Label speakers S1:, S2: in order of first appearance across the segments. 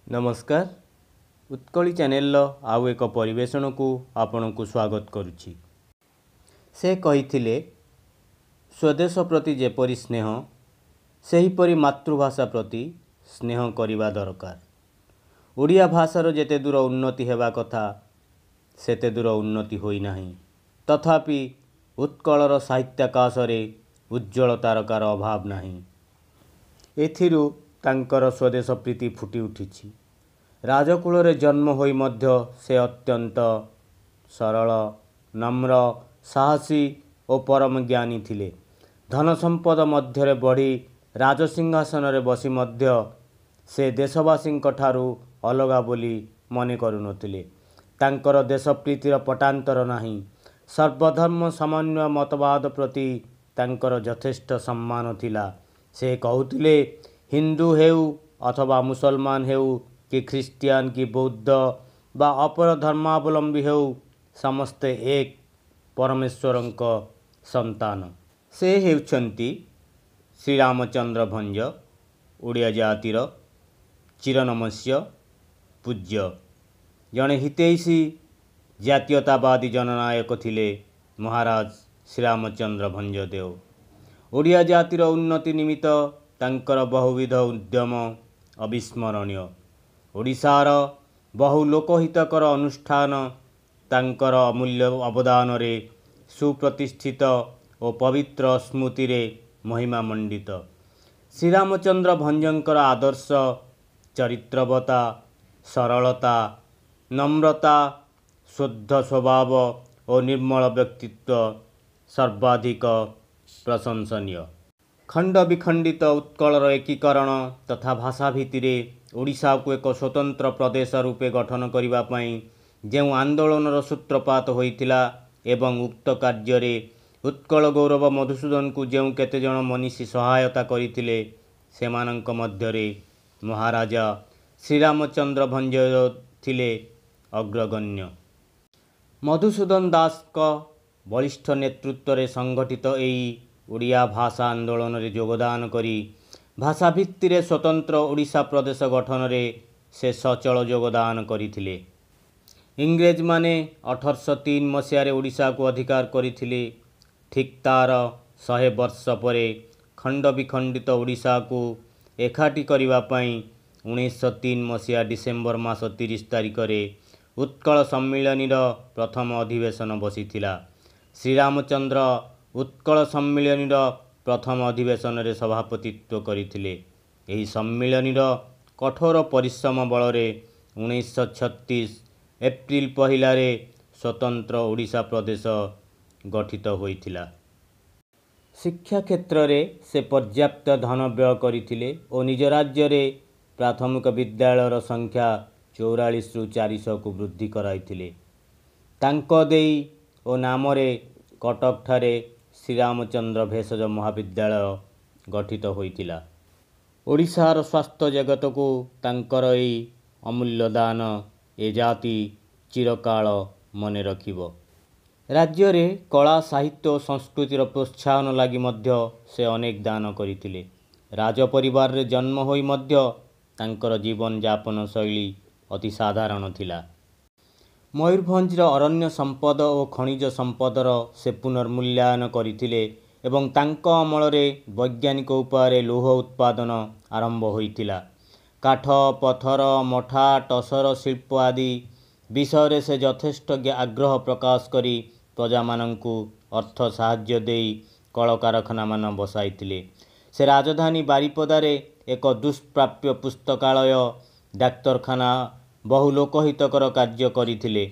S1: नमस्कार उत्कली चैनल आउ एक परिवेशन को आपण को स्वागत करुछि। से कहिथिले स्वदेश प्रति जेपरि स्नेह सेहीपरि मातृभाषा प्रति स्नेह करिबा दरकार। ओडिया भाषार जेते दूर उन्नति हेबा कथा सेते दूर उन्नति होई नाही। तथापि उत्कलर साहित्याकाशरे उज्ज्वल तारकार अभाव नाही। एथिरु तांकर स्वदेश प्रीति फुटी उठिछि। राजकूल जन्म होई मध्य से अत्यंत सरल नम्र साहसी और परम ज्ञानी थिले। धन संपद मध्य बढ़ी राजसिंहासन रे बसी मध्य से देशवासी ठारू अलगा बोली मने करू नथिले। तांकर देशप्रीतिर पटांतर नाही। सर्वधर्म समन्वय मतवाद प्रति तांकर यथेष्ट सम्मान थिला। से कहूतिले हिंदू हेउ अथवा मुसलमान हेउ कि ख्रिस्टियान कि बौद्ध बा अपर धर्मावलंबी हेउ समस्ते एक परमेश्वरंक संतान। से हेउछंती श्रीरामचंद्र भंज ओडिया जातिर चिरनमस्य पूज्य जड़े हितैषी जातीयतावादी जननायक थिले महाराज श्रीरामचंद्र भंजदेव। ओडिया जातिर उन्नति निमित्त तांकर बहुविध उद्यम अविस्मरणीय। ओडिशार बहु लोकहितकर अनुष्ठान तांकर अमूल्य अवदान रे सुप्रतिष्ठित और पवित्र स्मृति रे महिमा मंडित। श्रीरामचंद्र भंजंकर आदर्श चरित्रवता सरलता नम्रता शुद्ध स्वभाव और निर्मल व्यक्तित्व सर्वाधिक प्रशंसनीय। खंड विखंडित उत्कलर एकीकरण तथा भाषा भित्तिरे ओडिशा को एक स्वतंत्र प्रदेश रूपे गठन करिबा पई जेउ आंदोलनर सूत्रपात होइतिला एवं उक्त कार्य उत्कल गौरव मधुसूदन को जेउ केते जण मनीषी सहायता करितिले सेमानंक मध्यरे महाराजा श्रीरामचंद्र भंज थिले अग्रगण्य। मधुसूदन दास का बलिष्ठ नेतृत्व रे संगठित एई ओडिया भाषा आंदोलन रे योगदान करी भाषा भित्ति रे स्वतंत्र ओडिशा प्रदेश गठन रे से सचल योगदान करिथिले। इंग्रेज माने 1803 मसीह ओडिशा को अधिकार करिथिले। ठीक तार 100 वर्ष परे खंड विखंडित ओडिशा को एकाठी करिबा पई 1903 मसीहा डिसेम्बर मास 30 तारिख रे उत्कल सम्मिलनी प्रथम अधिवेशन बसिथिला। श्रीरामचंद्र उत्कल सम्मिलनी प्रथम अधिवेशन रे सभापतित्व करिथिले। एही सम्मिलनी कठोर परिश्रम बल रे 1936 एप्रिल 1 रे स्वतंत्र ओडिशा प्रदेश गठित होइथिला। शिक्षा क्षेत्र रे से पर्याप्त धन व्यय करिथिले और निज राज्य रे प्राथमिक विद्यालयर संख्या 44 रु 400 को वृद्धि कराइथिले। तांको देई ओ नाम रे कटक ठारे श्रीरामचंद्र भेषज महाविद्यालय गठित होइतिला। ओडिशार स्वास्थ्य जगत को तांकर एई अमूल्य दान ए जाति चिरकाल मने रखिबो। राज्य रे कला साहित्य और संस्कृतिर प्रोत्साहन लागि मध्य से अनेक दान करितिले। राज परिवार रे जन्म होई मध्य तांकर जीवन यापन शैली अति साधारण थिला। मयूरभंजर अरण्य संपद और खनिज संपदर से पुनर्मूल्यांकन करथिले एवं तांको अमल रे वैज्ञानिक उपाय लौह उत्पादन आरंभ होइतिला। काठ पथर मठा टसर शिल्प आदि विषय से यथेष्ट आग्रह प्रकाश करी प्रजा मानंकु अर्थ साहाय्य देई कल कारखाना मान बसाइतिले। से राजधानी बारिपदारे एक दुष्प्राप्य पुस्तकालय डाक्तरखाना बहु लोकहितकर कार्य करिथिले।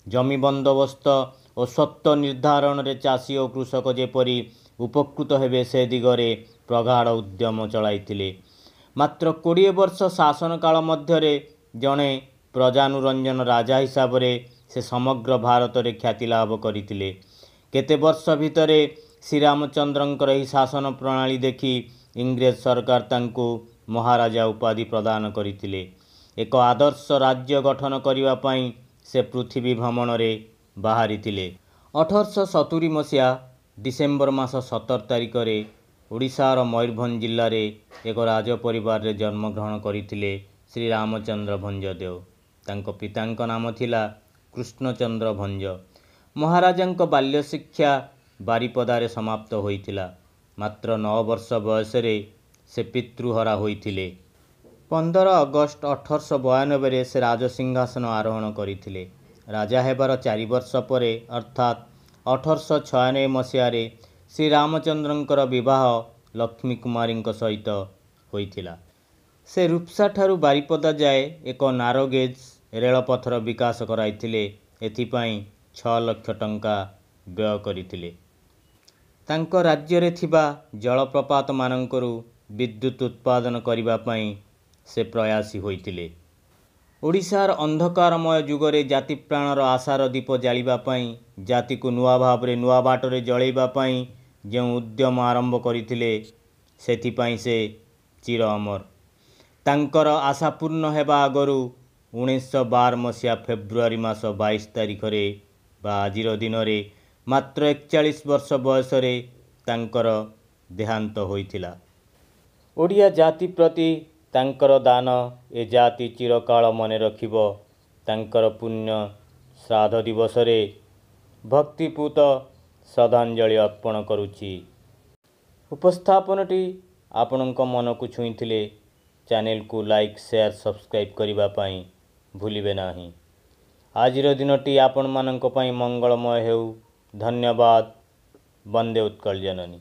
S1: जमी बंदोबस्त और स्वत्व निर्धारण रे चाषी और कृषक जेपरी उपकृत हेबे से दिगरे प्रगाढ़ उद्यम चलाइथिले। मात्र 20 वर्ष शासन काल मध्यरे जणे प्रजानुरंजन राजा हिसाब रे से समग्र भारत रे ख्याति लाभ करिथिले। केते वर्ष भितरे श्रीरामचंद्रंकर ही शासन प्रणाली देखी इंग्रेज सरकार तांको महाराजा उपाधि प्रदान करिथिले। एक आदर्श राज्य गठन करिवा पई से पृथ्वी भ्रमण रे बाहरी थिले। 1870 मसीहा डिसेम्बर मास 17 तारिख रे ओडिशार मयूरभंज जिले में एक राज परिवार रे जन्मग्रहण करथिले ଶ୍ରୀରାମଚନ୍ଦ୍ର ଭଞ୍ଜଦେଓ। ତାଙ୍କ ପିତାଙ୍କ ନାମ ଥିଲା କୃଷ୍ଣଚନ୍ଦ୍ର ଭଞ୍ଜ। ମହାରାଜାଙ୍କ ବାଲ୍ୟ ଶିକ୍ଷା ବାରିପଦାରେ ସମାପ୍ତ ହୋଇଥିଲା। ମାତ୍ର 9 ବର୍ଷ ବୟସରେ ସେ ପିତୃହରା ହୋଇଥିଲେ। 15 ଅଗଷ୍ଟ 1892ରେ ସେ ରାଜସିଂହାସନ ଆରୋହଣ କରିଥିଲେ। ରାଜା ହେବାର 4 ବର୍ଷ ପରେ ଅର୍ଥାତ୍ 1896 ମସିହାରେ ଶ୍ରୀରାମଚନ୍ଦ୍ରଙ୍କର ବିବାହ ଲକ୍ଷ୍ମୀ କୁମାରୀଙ୍କ ସହିତ ହୋଇଥିଲା। ସେ ରୁପ୍ସାଠାରୁ ବାରିପଦା ଯାଏ ଏକ ନାରୋଗେଜ୍ ରେଳପଥର ବିକାଶ କରାଇଥିଲେ। ଏଥିପାଇଁ 6 ଲକ୍ଷ ଟଙ୍କା ବ୍ୟୟ କରିଥିଲେ। ତାଙ୍କ ରାଜ୍ୟରେ ଥିବା ଜଳପ୍ରପାତମାନଙ୍କରୁ ବିଦ୍ୟୁତ୍ ଉତ୍ପାଦନ କରିବା ପାଇଁ ସେ ପ୍ରୟାସୀ ହୋଇଥିଲେ। ଓଡ଼ିଶାର ଅନ୍ଧକାରମୟ ଯୁଗରେ ଜାତିପ୍ରାଣର ଆଶାର ଦୀପ ଜାଳିବା ପାଇଁ, ଜାତିକୁ ନୂଆ ଭାବରେ ନୂଆ ବାଟରେ ଜଳେଇବା ପାଇଁ ଯେଉଁ ଉଦ୍ୟମ ଆରମ୍ଭ କରିଥିଲେ, ସେଥିପାଇଁ ସେ ଚିର ଅମର। ତାଙ୍କର ଆଶା ପୂର୍ଣ୍ଣ ହେବା ଆଗରୁ 1912 ମସିହା ଫେବୃଆରୀ ମାସ 22 ତାରିଖରେ ବା ଆଜିର ଦିନରେ ମାତ୍ର 41 ବର୍ଷ ବୟସରେ ତାଙ୍କର ଦେହାନ୍ତ ହୋଇଥିଲା। ଓଡ଼ିଆ ଜାତି ପ୍ରତି ତାଙ୍କର ଦାନ ଏ ଜାତି ଚିରକାଳ ମନେ ରଖିବ। ତାଙ୍କର ପୁଣ୍ୟ ଶ୍ରାଦ୍ଧ ଦିବସରେ ଭକ୍ତିପୂତ ଶ୍ରଦ୍ଧାଞ୍ଜଳି ଅର୍ପଣ କରୁଛି। ଉପସ୍ଥାପନଟି ଆପଣଙ୍କ ମନକୁ ଛୁଇଁଥିଲେ ଚ୍ୟାନେଲକୁ ଲାଇକ୍, ସେୟାର, ସବସ୍କ୍ରାଇବ୍ କରିବା ପାଇଁ ଭୁଲିବେ ନାହିଁ। ଆଜିର ଦିନଟି ଆପଣମାନଙ୍କ ପାଇଁ ମଙ୍ଗଳମୟ ହେଉ। ଧନ୍ୟବାଦ। ବନ୍ଦେ ଉତ୍କଳ ଜନନୀ।